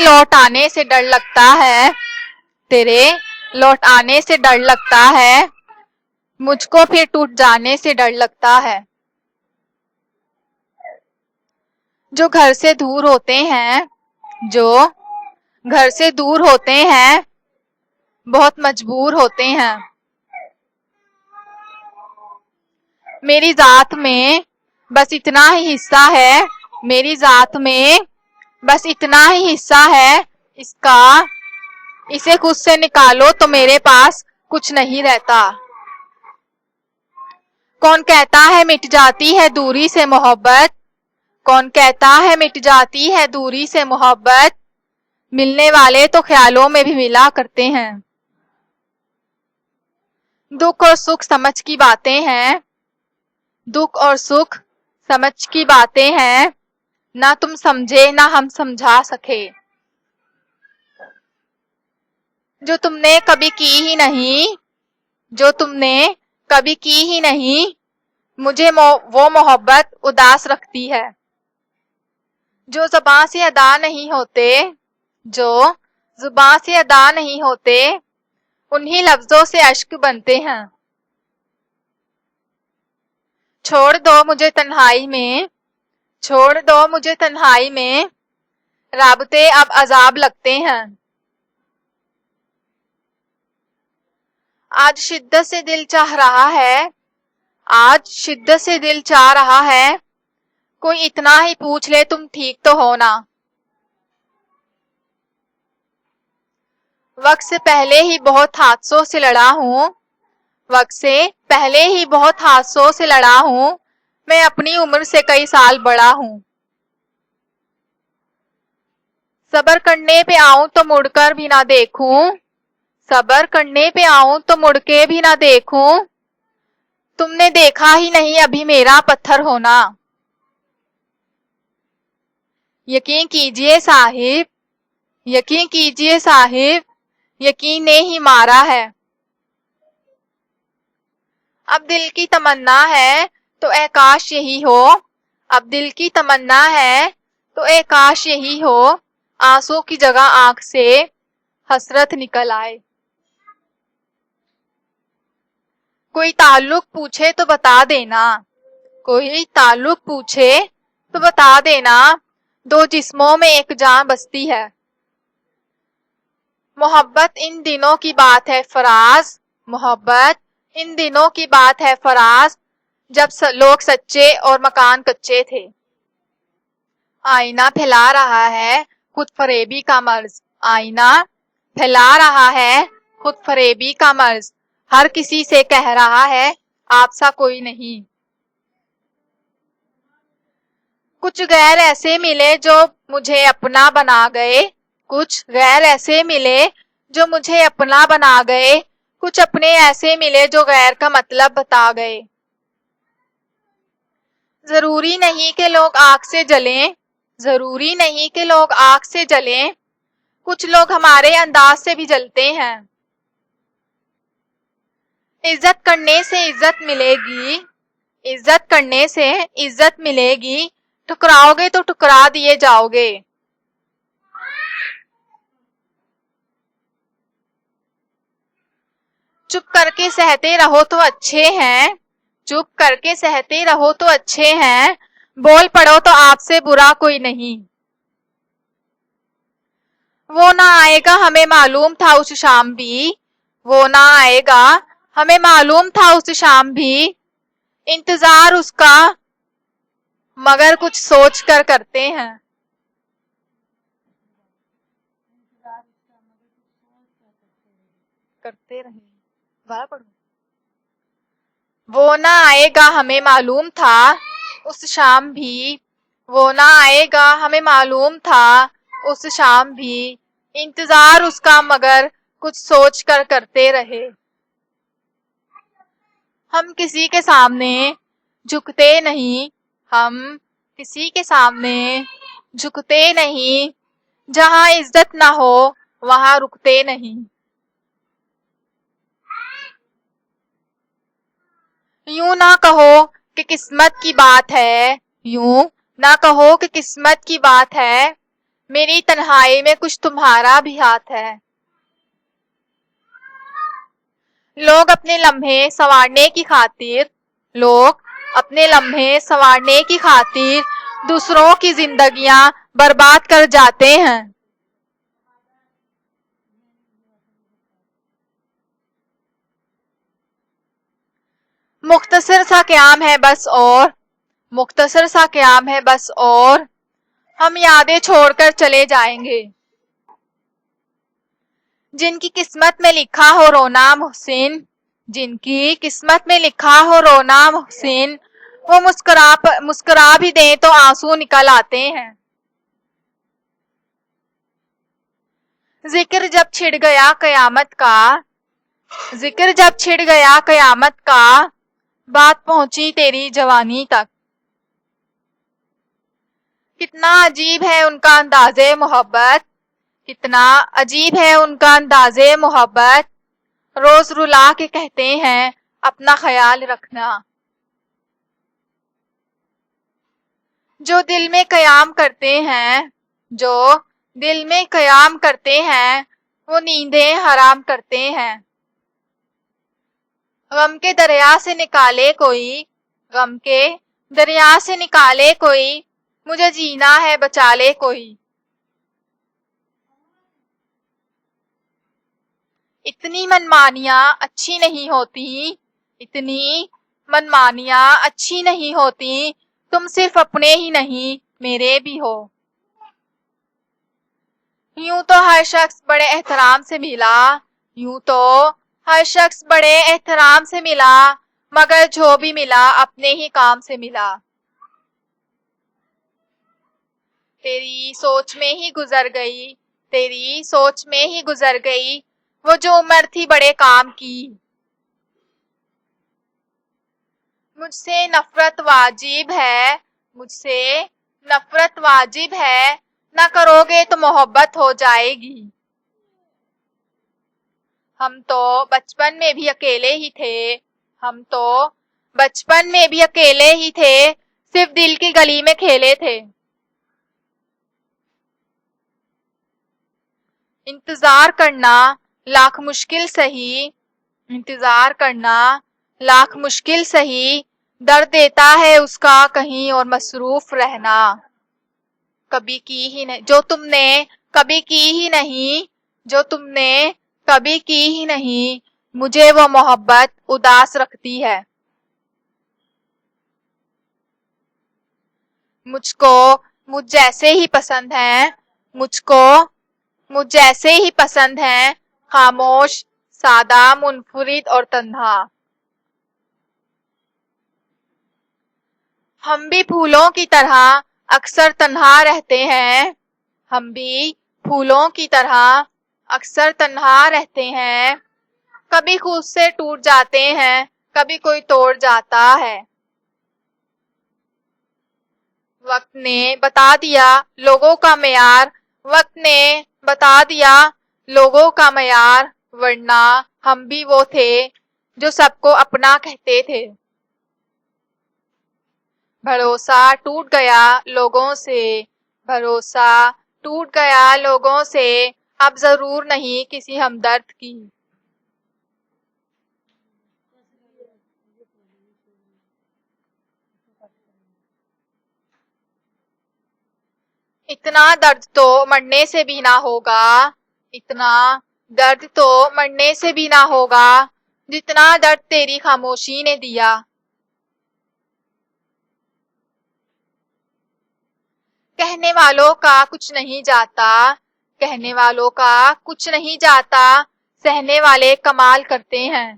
लौट आने से डर लगता है, तेरे लौट आने से डर लगता है, मुझको फिर टूट जाने से डर लगता है। जो घर से दूर होते हैं, जो घर से दूर होते हैं, बहुत मजबूर होते हैं। मेरी जात में बस इतना ही हिस्सा है, मेरी जात में बस इतना ही हिस्सा है, इसे खुद से निकालो तो मेरे पास कुछ नहीं रहता। कौन कहता है मिट जाती है दूरी से मोहब्बत, कौन कहता है मिट जाती है दूरी से मोहब्बत, मिलने वाले तो ख्यालों में भी मिला करते हैं। दुख और सुख समझ की बातें हैं, दुख और सुख समझ की बातें हैं, ना तुम समझे ना हम समझा सके। जो तुमने कभी की ही नहीं, जो तुमने कभी की ही नहीं, मुझे वो मोहब्बत उदास रखती है। जो ज़ुबां से अदा नहीं होते, जो ज़ुबां से अदा नहीं होते, उन्हीं लफ्जों से अश्क बनते हैं। छोड़ दो मुझे तन्हाई में, छोड़ दो मुझे तन्हाई में, राबते अब अजाब लगते हैं। आज शिद्दत से दिल चाह रहा है, आज शिद्दत से दिल चाह रहा है, कोई इतना ही पूछ ले तुम ठीक तो हो ना। वक्त से पहले ही बहुत हादसों से लड़ा हूँ, वक्त से पहले ही बहुत हादसों से लड़ा हूँ, मैं अपनी उम्र से कई साल बड़ा हूँ। सब्र करने पे आऊं तो मुड़कर भी ना देखूं, सब्र करने पे आऊं तो मुड़ के भी ना देखूं, तुमने देखा ही नहीं अभी मेरा पत्थर होना। यकीन कीजिए साहिब, यकीन कीजिए साहिब, यकीन ने ही मारा है। अब दिल की तमन्ना है तो ए काश यही हो, अब दिल की तमन्ना है तो ए काश यही हो, आंसू की जगह आंख से हसरत निकल आए। कोई ताल्लुक पूछे तो बता देना, कोई ताल्लुक पूछे तो बता देना, दो जिस्मों में एक जान बसती है। मोहब्बत इन दिनों की बात है फराज, मोहब्बत इन दिनों की बात है फराज, जब लोग सच्चे और मकान कच्चे थे। आईना फैला रहा है खुद फरेबी का मर्ज, आईना फैला रहा है खुद फरेबी का मर्ज, हर किसी से कह रहा है आप सा कोई नहीं। कुछ गैर ऐसे मिले जो मुझे अपना बना गए, कुछ गैर ऐसे मिले जो मुझे अपना बना गए, कुछ अपने ऐसे मिले जो गैर का मतलब बता गए। जरूरी नहीं कि लोग आग से जलें, जरूरी नहीं कि लोग आग से जलें, कुछ लोग हमारे अंदाज से भी जलते हैं। इज्जत करने से इज्जत मिलेगी, इज्जत करने से इज्जत मिलेगी, ठुकराओगे तो ठुकरा दिए जाओगे। चुप करके सहते रहो तो अच्छे हैं, चुप करके सहते रहो तो अच्छे हैं, बोल पड़ो तो आपसे बुरा कोई नहीं। वो ना आएगा हमें मालूम था उस शाम भी, वो ना आएगा हमें मालूम था उस शाम भी, इंतजार उसका मगर कुछ सोच कर करते हैं। करते रहे वो ना आएगा हमें मालूम था उस शाम भी, वो ना आएगा हमें मालूम था उस शाम भी, इंतजार उसका मगर कुछ सोच कर करते रहे। हम किसी के सामने झुकते नहीं, हम किसी के सामने झुकते नहीं, जहां इज्जत ना हो वहां रुकते नहीं। यूं ना कहो कि किस्मत की बात है, यूं ना कहो कि किस्मत की बात है, میری تنہائی میں کچھ تمہارا بھی ہاتھ ہے. لوگ اپنے لمحے سنوارنے کی خاطر دوسروں کی زندگیاں برباد کر جاتے ہیں. مختصر سا قیام ہے بس اور ہم یادیں چھوڑ کر چلے جائیں گے. جن کی قسمت میں لکھا ہو رونا محسن وہ مسکرا بھی دیں تو آنسو نکل آتے ہیں. ذکر جب چھڑ گیا قیامت کا بات پہنچی تیری جوانی تک. کتنا عجیب ہے ان کا انداز محبت روز رلا کے کہتے ہیں اپنا خیال رکھنا. جو دل میں قیام کرتے ہیں وہ نیندیں حرام کرتے ہیں. غم کے دریا سے نکالے کوئی مجھے جینا ہے بچا لے کوئی. اتنی منمانیاں اچھی نہیں ہوتی تم صرف اپنے ہی نہیں میرے بھی ہو. یوں تو ہر شخص بڑے احترام سے ملا مگر جو بھی ملا اپنے ہی کام سے ملا. تیری سوچ میں ہی گزر گئی وہ جو عمر تھی بڑے کام کی. مجھ سے نفرت واجب ہے نہ کرو گے تو محبت ہو جائے گی. ہم تو بچپن میں بھی اکیلے ہی تھے صرف دل کی گلی میں کھیلے تھے. انتظار کرنا لاکھ مشکل سہی درد دیتا ہے اس کا کہیں اور مصروف رہنا. جو تم نے کبھی کی ہی نہیں مجھے وہ محبت اداس رکھتی ہے. مجھ جیسے ہی پسند ہیں خاموش سادہ منفرد اور تنہا. ہم بھی پھولوں کی طرح اکثر تنہا رہتے ہیں کبھی خود سے ٹوٹ جاتے ہیں کبھی کوئی توڑ جاتا ہے. وقت نے بتا دیا لوگوں کا معیار ورنہ ہم بھی وہ تھے جو سب کو اپنا کہتے تھے. بھروسہ ٹوٹ گیا لوگوں سے اب ضرور نہیں کسی ہمدرد کی. اتنا درد تو مرنے سے بھی نہ ہوگا جتنا درد تیری خاموشی نے دیا. کہنے والوں کا کچھ نہیں جاتا سہنے والے کمال کرتے ہیں.